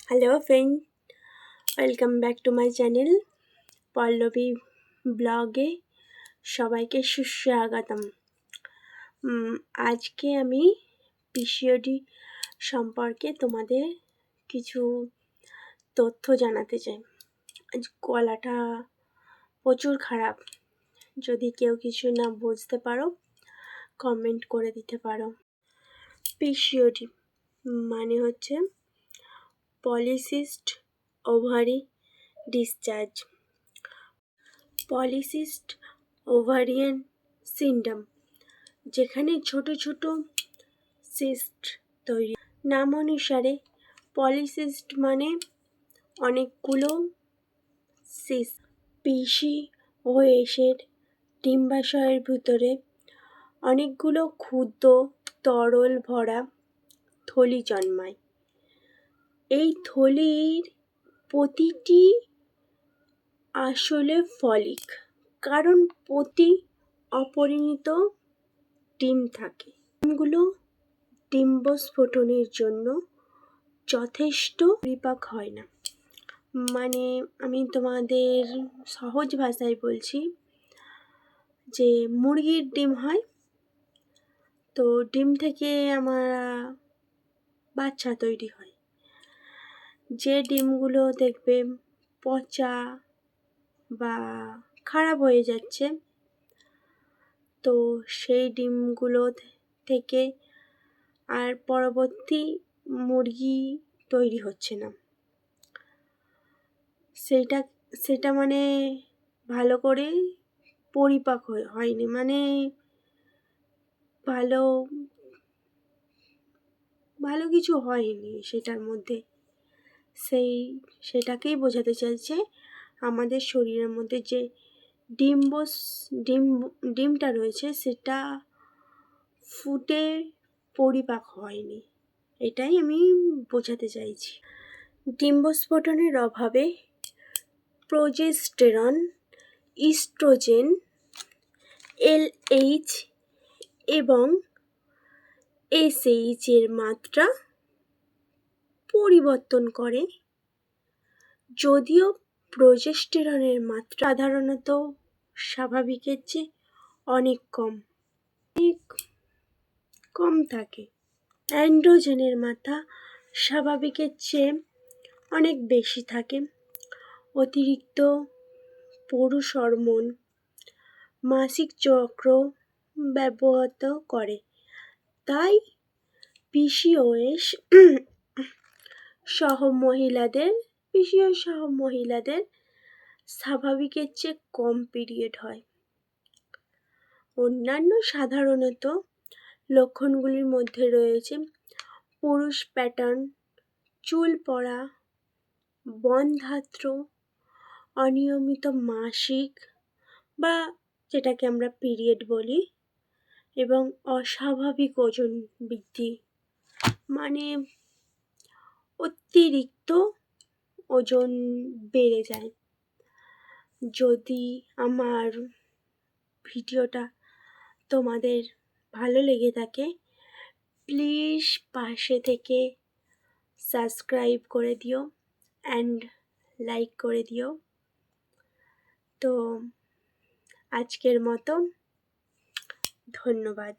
Hello friend, welcome back to my channel Pallavi ব্লগে সবাইকে সুস্বাগতম। আজকে আমি পিসিওডি সম্পর্কে তোমাদের কিছু তথ্য জানাতে চাই। আজ গলাটা প্রচুর খারাপ, যদি কেউ কিছু না বুঝতে পারো কমেন্ট করে দিতে পারো। পিসিওডি মানে হচ্ছে polycyst ovary discharge, polycyst ovarian syndrome, যেখানে ছোট ছোট সিস্ট তৈরি। নাম অনুসারে পলিসিস্ট মানে অনেকগুলো সিস্ট। পিসিওএসের ডিম্বাশয়ের ভিতরে অনেকগুলো ক্ষুদ্র তরল ভরা থলি জন্মায়। এই থলির প্রতিটি আসলে ফলিক, কারণ প্রতি অপরিণত ডিম থাকে। ডিমগুলো ডিম্বস্ফোটনের জন্য যথেষ্ট পরিপাক হয় না। মানে আমি তোমাদের সহজ ভাষায় বলছি যে মুরগির ডিম হয়, তো ডিম থেকে আমার বাচ্চা তৈরি হয়। যে ডিমগুলো দেখবে পচা বা খারাপ হয়ে যাচ্ছে, তো সেই ডিমগুলো থেকে আর পরবর্তী মুরগি তৈরি হচ্ছে না। সেটা মানে ভালো করে পরিপাক হয়নি, মানে ভালো কিছু হয়নি সেটার মধ্যে। সেটাকেই বোঝাতে চাইছে আমাদের শরীরের মধ্যে যে ডিমটা রয়েছে সেটা ফুটে পরিপাক হয়নি, এটাই আমি বোঝাতে চাইছি। ডিম্বস্ফোটনের অভাবে প্রোজেস্টেরন, ইস্ট্রোজেন, এলএইচ এবং এসএইচ এর মাত্রা পরিবর্তন করে। যদিও প্রোজেস্টেরনের মাত্রা সাধারণত স্বাভাবিকের চেয়ে অনেক কম থাকে। অ্যান্ড্রোজেনের মাত্রা স্বাভাবিকের চেয়ে অনেক বেশি থাকে। অতিরিক্ত পুরুষ হরমোন মাসিক চক্র ব্যাহত করে, তাই পিসিওএস সহ মহিলাদের স্বাভাবিকের চেয়ে কম পিরিয়ড হয়। অন্যান্য সাধারণত লক্ষণগুলির মধ্যে রয়েছে পুরুষ প্যাটার্ন, চুল পড়া, বন্ধ্যাত্র, অনিয়মিত মাসিক বা যেটাকে আমরা পিরিয়ড বলি, এবং অস্বাভাবিক ওজন বৃদ্ধি, মানে অতিরিক্ত ওজন বেড়ে যায়। যদি আমার ভিডিওটা তোমাদের ভালো লেগে থাকে, প্লিজ পাশে থেকে সাবস্ক্রাইব করে দিও অ্যান্ড লাইক করে দিও। তো আজকের মতো ধন্যবাদ।